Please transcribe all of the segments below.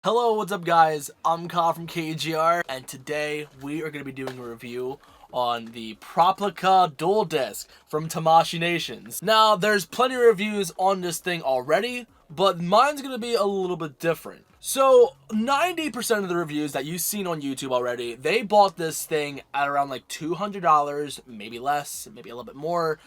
Hello, what's up guys? I'm Kyle from KGR, and today we are going to be doing a review on the Proplica Duel Disk from Tamashii Nations. Now, there's plenty of reviews on this thing already, but mine's going to be a little bit different. So, 90% of the reviews that you've seen on YouTube already, they bought this thing at around like $200, maybe less, maybe a little bit more,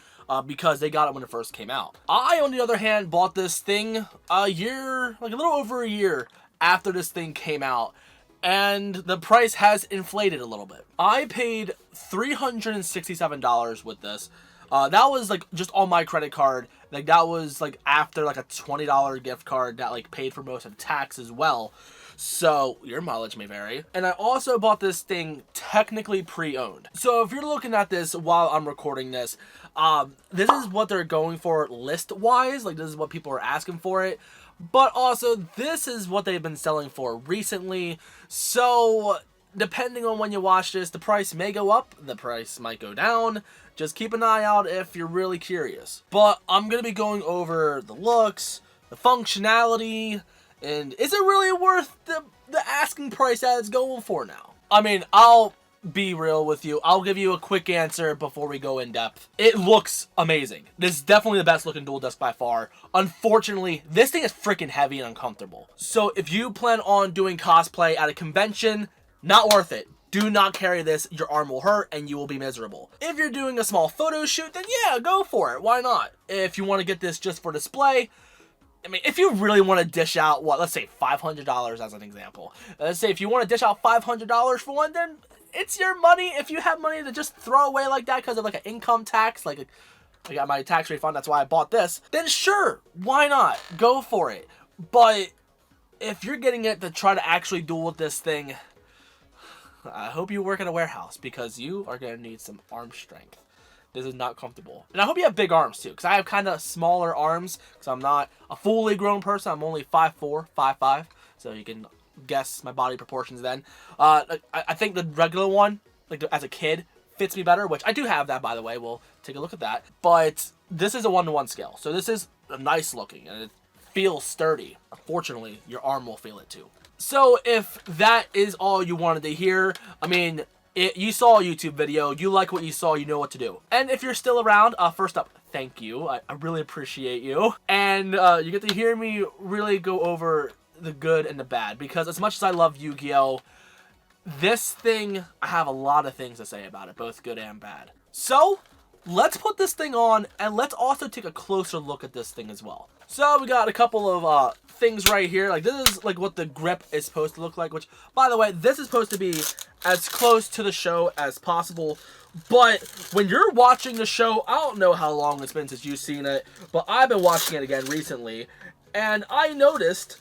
because they got it when it first came out. I, on the other hand, bought this thing a little over a year after this thing came out, and the price has inflated a little bit. I paid $367 with this. That was like just on my credit card. Like that was like after like a $20 gift card that like paid for most of the tax as well. So your mileage may vary. And I also bought this thing technically pre-owned. So if you're looking at this while I'm recording this, this is what they're going for list-wise. Like this is what people are asking for it. But also, this is what they've been selling for recently, so depending on when you watch this, the price may go up, the price might go down. Just keep an eye out if you're really curious. But I'm going to be going over the looks, the functionality, and is it really worth the asking price that it's going for now? I mean, I'll be real with you. I'll give you a quick answer before we go in depth. It looks amazing. This is definitely the best looking dual disk by far. Unfortunately, this thing is freaking heavy and uncomfortable. So if you plan on doing cosplay at a convention, not worth it. Do not carry this. Your arm will hurt and you will be miserable. If you're doing a small photo shoot, then yeah, go for it. Why not? If you want to get this just for display, I mean, if you really want to dish out, let's say $500 as an example. Let's say if you want to dish out $500 for one, then it's your money. If you have money to just throw away like that because of like an income tax, like I got my tax refund, that's why I bought this, then sure, why not? Go for it. But if you're getting it to try to actually duel with this thing, I hope you work at a warehouse because you are going to need some arm strength. This is not comfortable. And I hope you have big arms too, because I have kind of smaller arms, because I'm not a fully grown person. I'm only 5'4", 5'5", so you can guess my body proportions then. I think the regular one, like as a kid, fits me better, which I do have that, by the way. We'll take a look at that. But this is a 1-to-1 scale, so this is nice looking, and it feels sturdy. Unfortunately, your arm will feel it too. So if that is all you wanted to hear, I mean, you saw a YouTube video, you like what you saw, you know what to do. And if you're still around, first up, thank you. I really appreciate you. And you get to hear me really go over the good and the bad, because as much as I love Yu-Gi-Oh!, this thing, I have a lot of things to say about it, both good and bad. So, let's put this thing on, and let's also take a closer look at this thing as well. So, we got a couple of things right here. Like, this is like what the grip is supposed to look like, which, by the way, this is supposed to be as close to the show as possible. But when you're watching the show, I don't know how long it's been since you've seen it, but I've been watching it again recently, and I noticed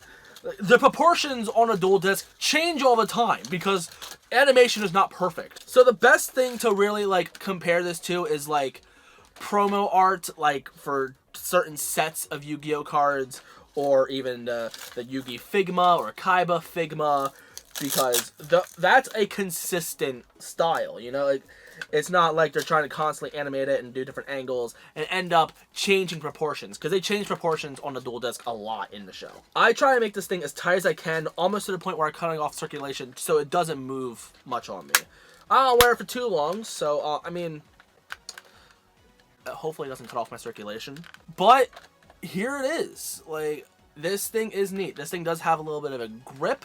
the proportions on a dual disc change all the time because animation is not perfect. So the best thing to really like compare this to is like promo art, like for certain sets of Yu-Gi-Oh cards, or even the Yugi Figma or Kaiba Figma, because that's a consistent style, you know? It's not like they're trying to constantly animate it and do different angles and end up changing proportions, because they change proportions on the dual disc a lot in the show. I try to make this thing as tight as I can, almost to the point where I'm cutting off circulation so it doesn't move much on me. I don't wear it for too long, so, I mean, hopefully it doesn't cut off my circulation. But here it is. Like, this thing is neat. This thing does have a little bit of a grip,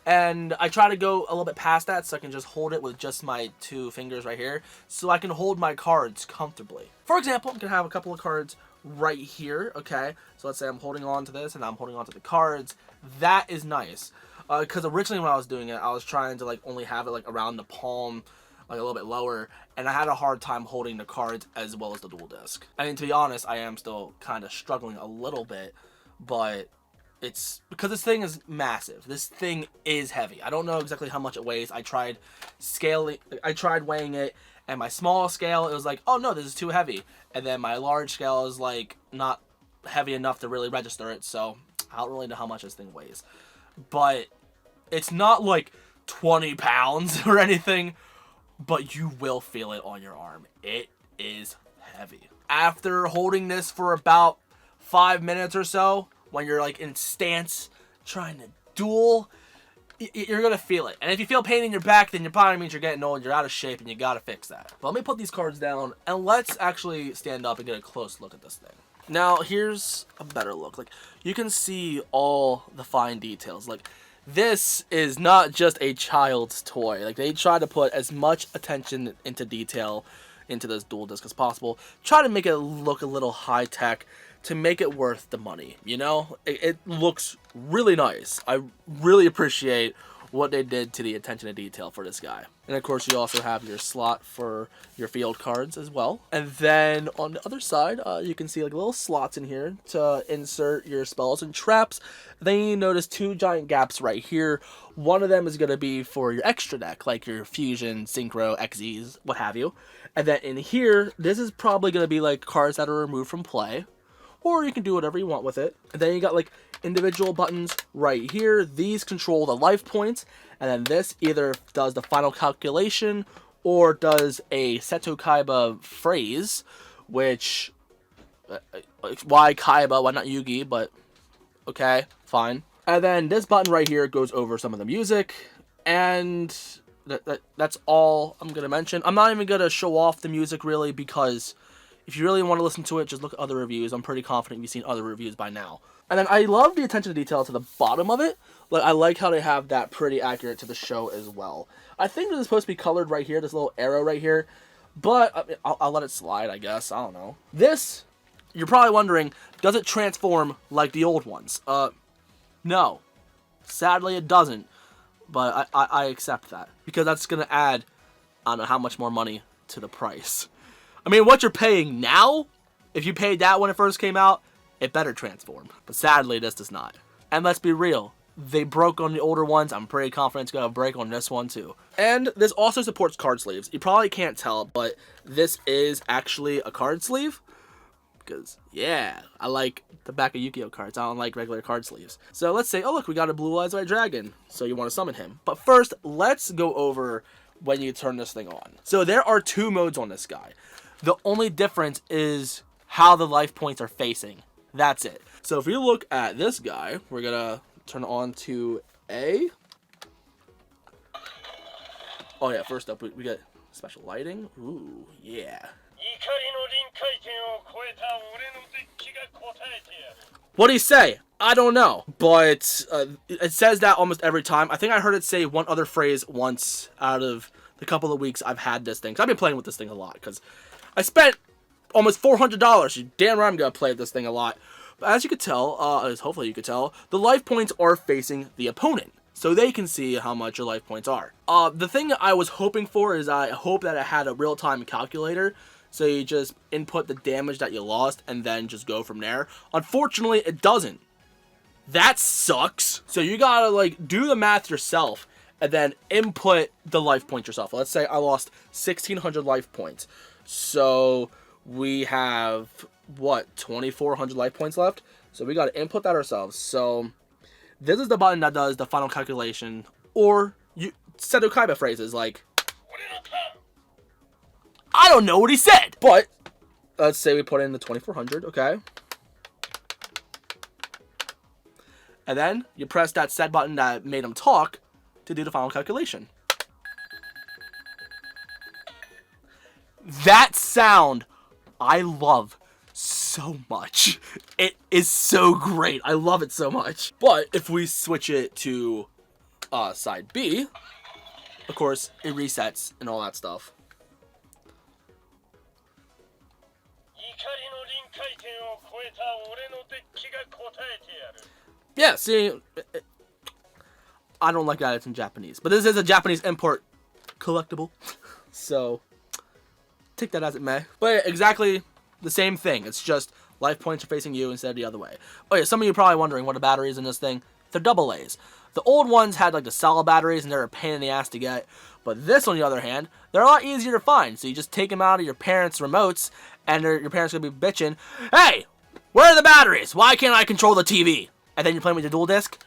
and I try to go a little bit past that so I can just hold it with just my 2 fingers right here, so I can hold my cards comfortably. For example, I'm going to have a couple of cards right here, okay? So let's say I'm holding on to this and I'm holding on to the cards. That is nice. Because originally when I was doing it, I was trying to like only have it like around the palm, like a little bit lower, and I had a hard time holding the cards as well as the dual disc. I mean, to be honest, I am still kind of struggling a little bit, but it's because this thing is massive. This thing is heavy. I don't know exactly how much it weighs. I tried weighing it, and my small scale, it was like, oh no, this is too heavy. And then my large scale is like not heavy enough to really register it, so I don't really know how much this thing weighs. But it's not like 20 pounds or anything, but you will feel it on your arm. It is heavy. After holding this for about 5 minutes or so, when you're like in stance trying to duel, you're going to feel it. And if you feel pain in your back, then it probably means you're getting old, you're out of shape, and you got to fix that. But let me put these cards down, and let's actually stand up and get a close look at this thing. Now, here's a better look. Like, you can see all the fine details. Like, this is not just a child's toy. Like, they try to put as much attention into detail into this dual disc as possible. Try to make it look a little high-tech to make it worth the money, you know? It looks really nice. I really appreciate what they did to the attention to detail for this guy. And of course, you also have your slot for your field cards as well. And then on the other side, you can see like little slots in here to insert your spells and traps. Then you notice two giant gaps right here. One of them is going to be for your extra deck, like your Fusion, Synchro, XZs, what have you. And then in here, this is probably going to be like cards that are removed from play. Or you can do whatever you want with it. And then you got like individual buttons right here. These control the life points. And then this either does the final calculation or does a Seto Kaiba phrase, which, why Kaiba, why not Yugi, but okay, fine. And then this button right here goes over some of the music. And that's all I'm going to mention. I'm not even going to show off the music really, because if you really want to listen to it, just look at other reviews. I'm pretty confident you've seen other reviews by now. And then I love the attention to detail to the bottom of it. Like, I like how they have that pretty accurate to the show as well. I think this is supposed to be colored right here, this little arrow right here. But I mean, I'll let it slide, I guess. I don't know. This, you're probably wondering, does it transform like the old ones? No. Sadly, it doesn't. But I accept that, because that's going to add, I don't know how much more money to the price. I mean, what you're paying now, if you paid that when it first came out, it better transform. But sadly, this does not. And let's be real, they broke on the older ones. I'm pretty confident it's going to break on this one too. And this also supports card sleeves. You probably can't tell, but this is actually a card sleeve. Because, yeah, I like the back of Yu-Gi-Oh cards. I don't like regular card sleeves. So let's say, oh look, we got a Blue Eyes White Dragon. So you want to summon him. But first, let's go over when you turn this thing on. So there are two modes on this guy. The only difference is how the life points are facing. That's it. So if you look at this guy, we're going to turn on to A. Oh yeah, first up, we get special lighting. Ooh, yeah. What'd he say? I don't know. But it says that almost every time. I think I heard it say one other phrase once out of the couple of weeks I've had this thing. 'Cause I've been playing with this thing a lot, because I spent almost $400. You damn right I'm going to play with this thing a lot. But as you could tell, as hopefully you could tell, the life points are facing the opponent, so they can see how much your life points are. The thing that I was hoping for is I hope that it had a real-time calculator, so you just input the damage that you lost and then just go from there. Unfortunately, it doesn't. That sucks. So you gotta like do the math yourself and then input the life points yourself. Let's say I lost 1,600 life points. So we have, what, 2,400 life points left? So we got to input that ourselves. So this is the button that does the final calculation, or you Seto Kaiba phrases like, I don't know what he said, but let's say we put in the 2,400, okay? And then you press that set button that made him talk to do the final calculation. That sound I love so much. It is so great. I love it so much. But if we switch it to side B, of course, it resets and all that stuff. Yeah, see, I don't like that it's in Japanese. But this is a Japanese import collectible. So take that as it may. But exactly the same thing. It's just life points are facing you instead of the other way. Oh yeah, some of you are probably wondering what the batteries in this thing. They're AA. The old ones had like the solid batteries and they're a pain in the ass to get. But this, on the other hand, they're a lot easier to find. So you just take them out of your parents' remotes and your parents are going to be bitching, hey, where are the batteries? Why can't I control the TV? And then you're playing with your dual disc?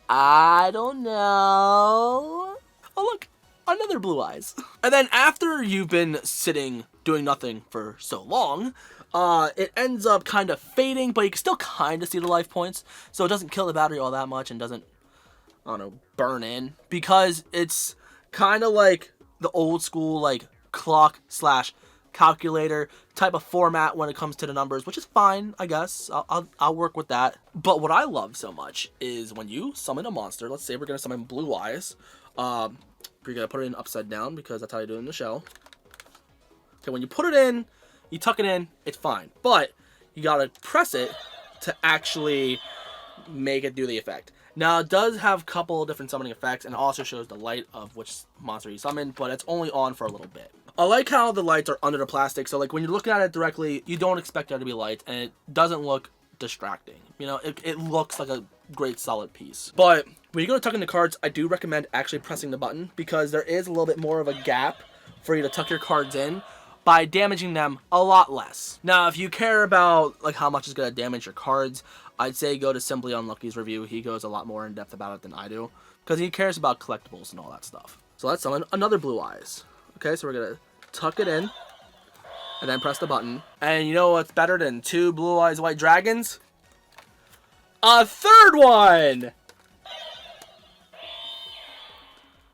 I don't know. Oh look, another Blue Eyes. And then after you've been sitting doing nothing for so long, it ends up kind of fading, but you can still kind of see the life points. So it doesn't kill the battery all that much and doesn't I don't know, burn in, because it's kind of like the old school like clock slash calculator type of format when it comes to the numbers, which is fine, I guess. I'll work with that. But what I love so much is when you summon a monster. Let's say we're gonna summon Blue Eyes. You're gonna put it in upside down because that's how you do it in the shell. Okay, when you put it in, you tuck it in, it's fine. But you gotta press it to actually make it do the effect. Now, it does have a couple of different summoning effects, and it also shows the light of which monster you summoned, but it's only on for a little bit. I like how the lights are under the plastic, so like when you're looking at it directly, you don't expect there to be lights, and it doesn't look distracting. You know, it looks like a great solid piece. But when you go to tuck in the cards, I do recommend actually pressing the button, because there is a little bit more of a gap for you to tuck your cards in by damaging them a lot less. Now, if you care about like how much is going to damage your cards, I'd say go to Simply Unlucky's review. He goes a lot more in depth about it than I do, because he cares about collectibles and all that stuff. So let's summon another Blue Eyes. Okay, so we're going to tuck it in and then press the button. And you know what's better than 2 Blue Eyes White Dragons? A third one!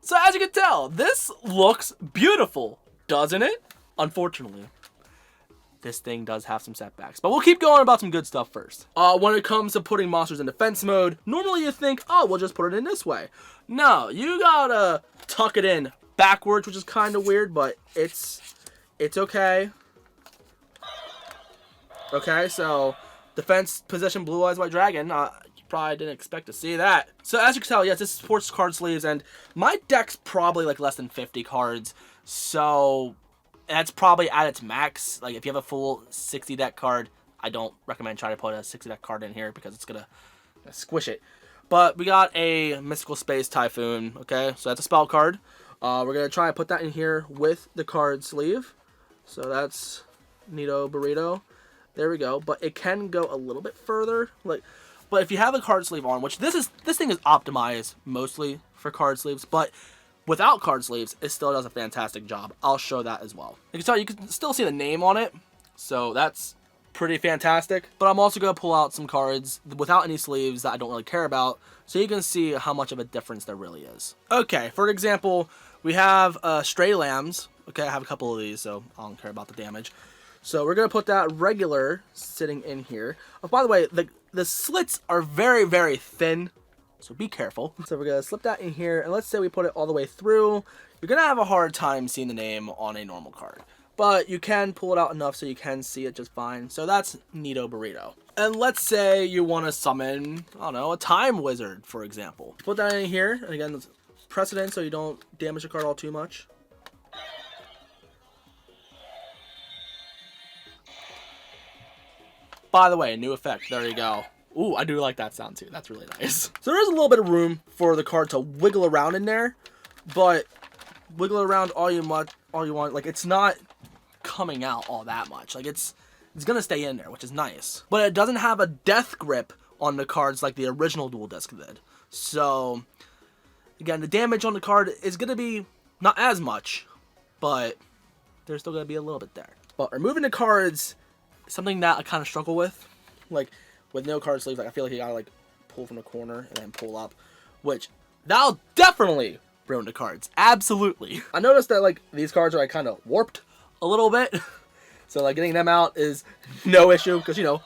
So as you can tell, this looks beautiful, doesn't it? Unfortunately, this thing does have some setbacks, but we'll keep going about some good stuff first. When it comes to putting monsters in defense mode, normally you think, oh, we'll just put it in this way. No, you gotta tuck it in backwards, which is kind of weird, but it's okay. Okay, so defense position Blue Eyes White Dragon. You probably didn't expect to see that. So as you can tell, yes, this supports card sleeves, and my deck's probably like less than 50 cards, so that's probably at its max. Like if you have a full 60 deck card, I don't recommend trying to put a 60 deck card in here because it's gonna squish it. But we got a Mystical Space Typhoon. Okay, so that's a spell card. We're gonna try and put that in here with the card sleeve. So that's Neato Burrito. There we go. But it can go a little bit further. But if you have a card sleeve on, which this thing is optimized mostly for card sleeves, but without card sleeves, it still does a fantastic job. I'll show that as well. You can tell, you can still see the name on it, so that's pretty fantastic. But I'm also going to pull out some cards without any sleeves that I don't really care about, so you can see how much of a difference there really is. Okay, for example, we have Stray Lambs. Okay, I have a couple of these, so I don't care about the damage. So we're going to put that regular sitting in here. Oh, by the way, the slits are very, very thin, so be careful. So we're going to slip that in here, and let's say we put it all the way through. You're going to have a hard time seeing the name on a normal card, but you can pull it out enough so you can see it just fine. So that's Neato Burrito. And let's say you want to summon, I don't know, a Time Wizard, for example. Put that in here, and again, press it in so you don't damage the card all too much. By the way, new effect. There you go. Ooh, I do like that sound too. That's really nice. So there is a little bit of room for the card to wiggle around in there, but wiggle around all you want. Like, it's not coming out all that much. Like, it's gonna stay in there, which is nice. But it doesn't have a death grip on the cards like the original Duel Disk did. So again, the damage on the card is gonna be not as much, but there's still gonna be a little bit there. But removing the cards is something that I kind of struggle with. Like, with no card sleeves, like, I feel like you gotta, like, pull from the corner and then pull up, which that'll definitely ruin the cards. Absolutely. I noticed that, like, these cards are, like, kind of warped a little bit. So, like, getting them out is no issue because, you know,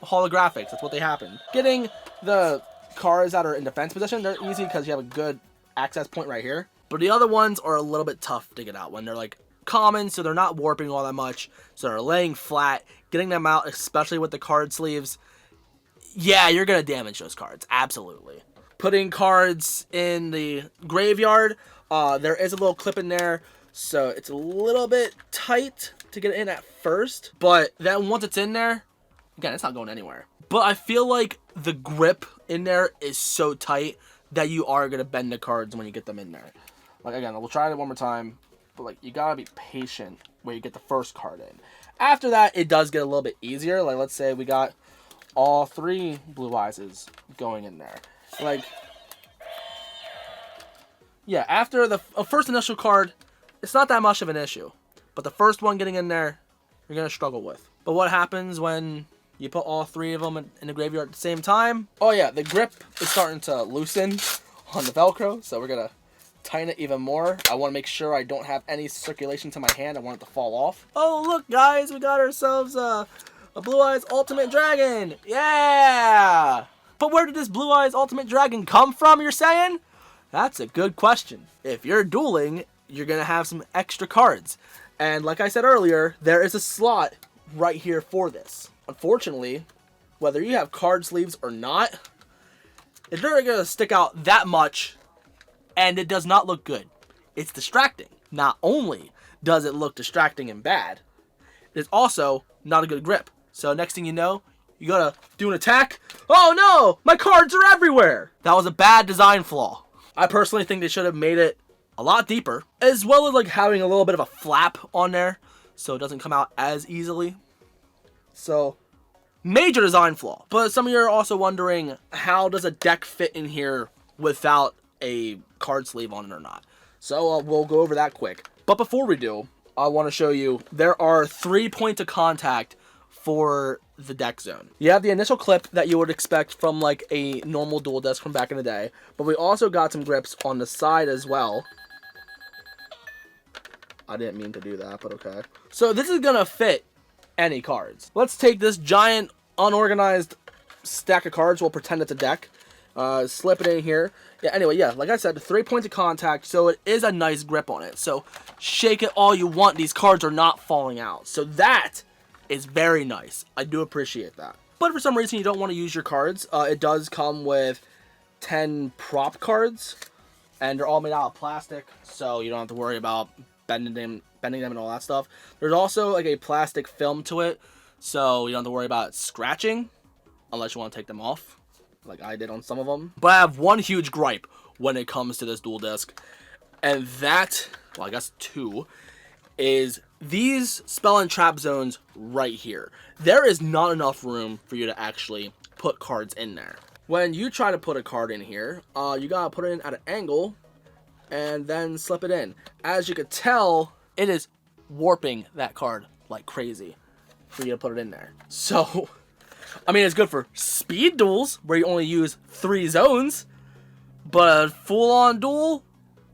holographics, that's what they happen. Getting the cards that are in defense position, they're easy because you have a good access point right here. But the other ones are a little bit tough to get out when they're, like, common, so they're not warping all that much, so they're laying flat. Getting them out, especially with the card sleeves, yeah, you're gonna damage those cards, absolutely. Putting cards in the graveyard, there is a little clip in there, so it's a little bit tight to get it in at first, but then once it's in there, again, it's not going anywhere. But I feel like the grip in there is so tight that you are gonna bend the cards when you get them in there. Like, again, we'll try it one more time, but, like, you gotta be patient when you get the first card in. After that, it does get a little bit easier. Like, let's say we got all 3 Blue Eyes going in there. Like, yeah, after the first initial card, it's not that much of an issue. But the first one getting in there, you're going to struggle with. But what happens when you put all 3 of them in the graveyard at the same time? Oh yeah, the grip is starting to loosen on the Velcro, so we're gonna tighten it even more. I want to make sure I don't have any circulation to my hand. I want it to fall off. Oh, look, guys, we got ourselves a Blue Eyes Ultimate Dragon. Yeah! But where did this Blue Eyes Ultimate Dragon come from, you're saying? That's a good question. If you're dueling, you're gonna have some extra cards. And like I said earlier, there is a slot right here for this. Unfortunately, whether you have card sleeves or not, it's not gonna stick out that much, and it does not look good. It's distracting. Not only does it look distracting and bad, it's also not a good grip. So next thing you know, you gotta do an attack. Oh no! My cards are everywhere! That was a bad design flaw. I personally think they should have made it a lot deeper, as well as like having a little bit of a flap on there so it doesn't come out as easily. So, major design flaw. But some of you are also wondering, how does a deck fit in here without a card sleeve on it or not? So we'll go over that quick. But before we do, I want to show you there are 3 points of contact for the deck zone. You have the initial clip that you would expect from like a normal dual disc from back in the day, but we also got some grips on the side as well. I didn't mean to do that, but okay. So this is gonna fit any cards. Let's take this giant unorganized stack of cards. We'll pretend it's a deck. Slip it in here. Yeah, anyway, yeah, like I said, 3 points of contact, so it is a nice grip on it. So shake it all you want. These cards are not falling out. So that is very nice. I do appreciate that. But for some reason you don't want to use your cards, it does come with 10 prop cards, and they're all made out of plastic, so you don't have to worry about bending them and all that stuff. There's also like a plastic film to it, so you don't have to worry about scratching, unless you want to take them off, like I did on some of them. But I have one huge gripe when it comes to this dual disc, and that, well, I guess 2, is these spell and trap zones right here. There is not enough room for you to actually put cards in there. When you try to put a card in here, you gotta put it in at an angle and then slip it in. As you could tell, it is warping that card like crazy for you to put it in there. So, I mean, it's good for speed duels where you only use 3 zones, but a full-on duel?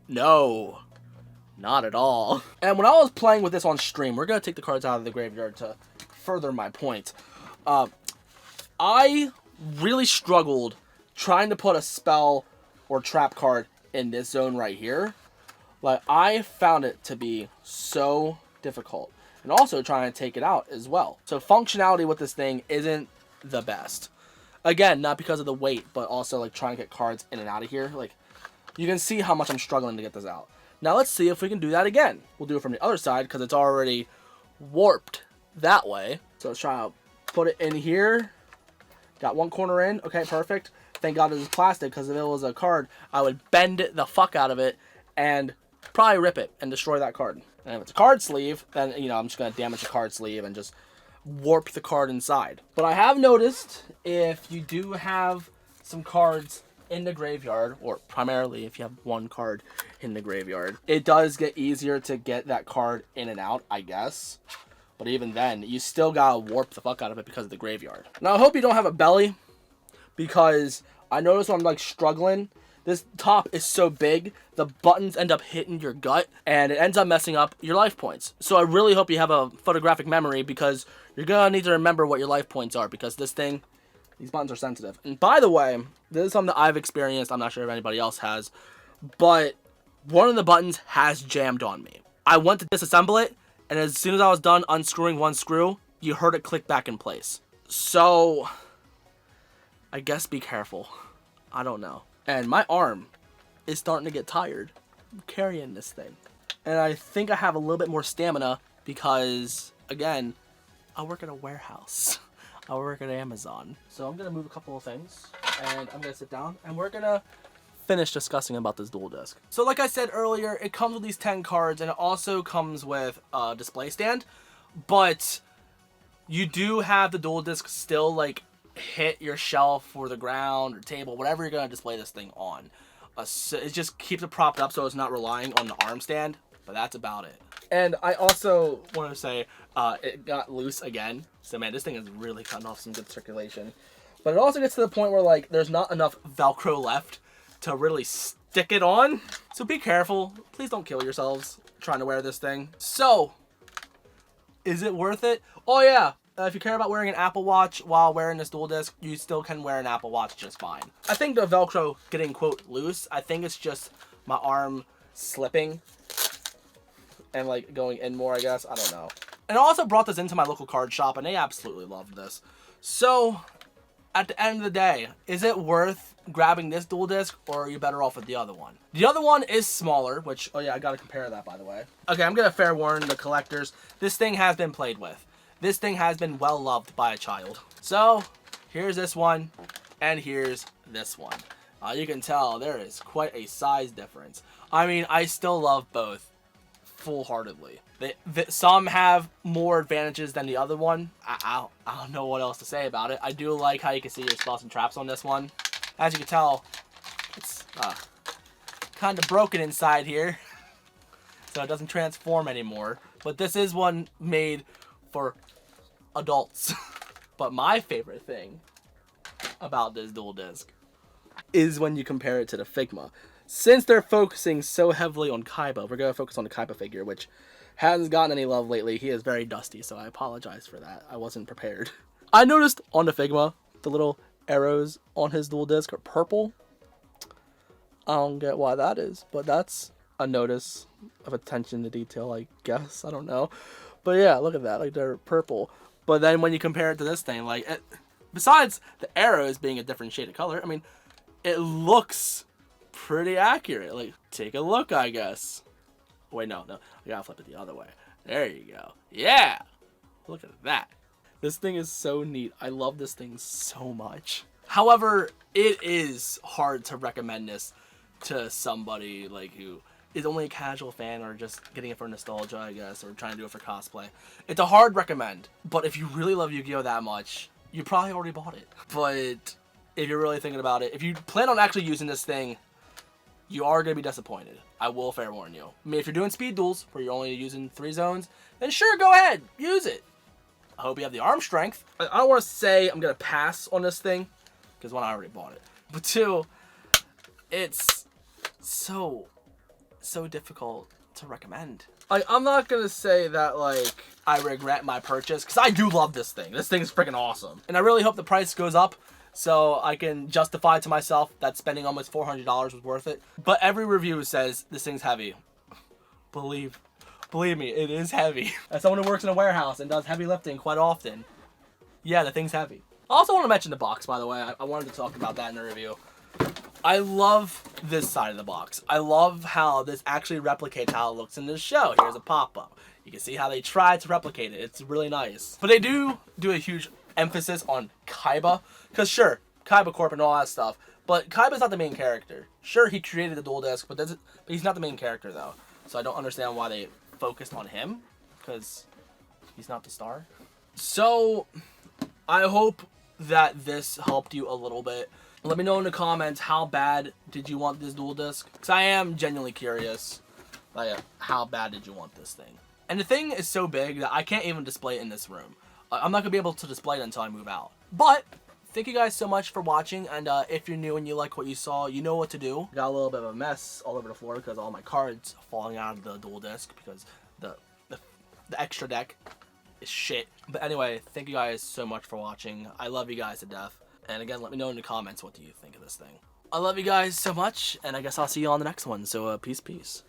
No. Not at all. And when I was playing with this on stream, we're going to take the cards out of the graveyard to further my point. I really struggled trying to put a spell or trap card in this zone right here. Like, I found it to be so difficult. And also trying to take it out as well. So functionality with this thing isn't the best. Again, not because of the weight, but also like trying to get cards in and out of here. Like, you can see how much I'm struggling to get this out. Now let's see if we can do that again. We'll do it from the other side because it's already warped that way. So let's try to put it in here. Got one corner in. Okay, perfect. Thank God this is plastic, because if it was a card, I would bend the fuck out of it and probably rip it and destroy that card. And if it's a card sleeve, then, you know, I'm just going to damage the card sleeve and just warp the card inside. But I have noticed if you do have some cards in the graveyard, or primarily if you have one card in the graveyard, it does get easier to get that card in and out, I guess. But even then, you still gotta warp the fuck out of it because of the graveyard. Now, I hope you don't have a belly, because I notice when I'm like struggling, this top is so big, the buttons end up hitting your gut, and it ends up messing up your life points. So I really hope you have a photographic memory, because you're gonna need to remember what your life points are, because this thing, these buttons are sensitive. And by the way, this is something that I've experienced. I'm not sure if anybody else has, but one of the buttons has jammed on me. I went to disassemble it, and as soon as I was done unscrewing one screw, you heard it click back in place. So, I guess be careful. I don't know. And my arm is starting to get tired carrying this thing. And I think I have a little bit more stamina because, again, I work at a warehouse. I work at Amazon. So I'm going to move a couple of things, and I'm going to sit down, and we're going to finish discussing about this dual disc. So like I said earlier, it comes with these 10 cards, and it also comes with a display stand, but you do have the dual disc still like hit your shelf or the ground or table, whatever you're going to display this thing on. So it just keeps it propped up so it's not relying on the arm stand, but that's about it. And I also want to say, it got loose again. So man, this thing is really cutting off some good circulation. But it also gets to the point where like there's not enough Velcro left to really stick it on. So be careful. Please don't kill yourselves trying to wear this thing. So, is it worth it? Oh yeah. If you care about wearing an Apple Watch while wearing this dual disc, you still can wear an Apple Watch just fine. I think the Velcro getting, quote, loose, I think it's just my arm slipping and like going in more, I guess. I don't know. And I also brought this into my local card shop and they absolutely loved this. So, at the end of the day, is it worth grabbing this dual disc or are you better off with the other one? The other one is smaller, which, oh yeah, I gotta compare that by the way. Okay, I'm gonna fair warn the collectors. This thing has been played with. This thing has been well loved by a child. So, here's this one, and here's this one. You can tell there is quite a size difference. I mean, I still love both full-heartedly. Some have more advantages than the other one. I don't know what else to say about it. I do like how you can see your spells and traps on this one. As you can tell, it's kind of broken inside here, so it doesn't transform anymore. But this is one made for adults. But my favorite thing about this dual disc is when you compare it to the Figma. Since they're focusing so heavily on Kaiba, we're going to focus on the Kaiba figure, which hasn't gotten any love lately. He is very dusty, so I apologize for that. I wasn't prepared. I noticed on the Figma, the little arrows on his dual disc are purple. I don't get why that is, but that's a notice of attention to detail, I guess. I don't know. But yeah, look at that. Like, they're purple. But then when you compare it to this thing, like, besides the arrows being a different shade of color, I mean, it looks pretty accurate. Like, take a look, I guess. Wait, no. I gotta flip it the other way. There you go. Yeah! Look at that. This thing is so neat. I love this thing so much. However, it is hard to recommend this to somebody, like, who is only a casual fan or just getting it for nostalgia, I guess, or trying to do it for cosplay. It's a hard recommend, but if you really love Yu-Gi-Oh that much, you probably already bought it. But if you're really thinking about it, if you plan on actually using this thing, you are going to be disappointed. I will fair warn you. I mean, if you're doing speed duels, where you're only using 3 zones, then sure, go ahead, use it. I hope you have the arm strength. I don't want to say I'm going to pass on this thing, because one, I already bought it. But two, it's so difficult to recommend. I'm not gonna say that, like, I regret my purchase, because I do love this thing. This thing is freaking awesome. And I really hope the price goes up, so I can justify to myself that spending almost $400 was worth it. But every review says this thing's heavy. Believe me, it is heavy. As someone who works in a warehouse and does heavy lifting quite often, yeah, the thing's heavy. I also want to mention the box, by the way. I wanted to talk about that in the review. I love this side of the box. I love how this actually replicates how it looks in this show. Here's a pop-up. You can see how they tried to replicate it. It's really nice. But they do a huge emphasis on Kaiba. Because sure, Kaiba Corp and all that stuff. But Kaiba's not the main character. Sure, he created the dual disc, but he's not the main character, though. So I don't understand why they focused on him. Because he's not the star. So, I hope that this helped you a little bit. Let me know in the comments, how bad did you want this dual disc? Because I am genuinely curious, like, how bad did you want this thing? And the thing is so big that I can't even display it in this room. I'm not going to be able to display it until I move out. But, thank you guys so much for watching, and if you're new and you like what you saw, you know what to do. Got a little bit of a mess all over the floor because all my cards falling out of the dual disc because the extra deck is shit. But anyway, thank you guys so much for watching. I love you guys to death. And again, let me know in the comments, what do you think of this thing? I love you guys so much, and I guess I'll see you on the next one. So, peace.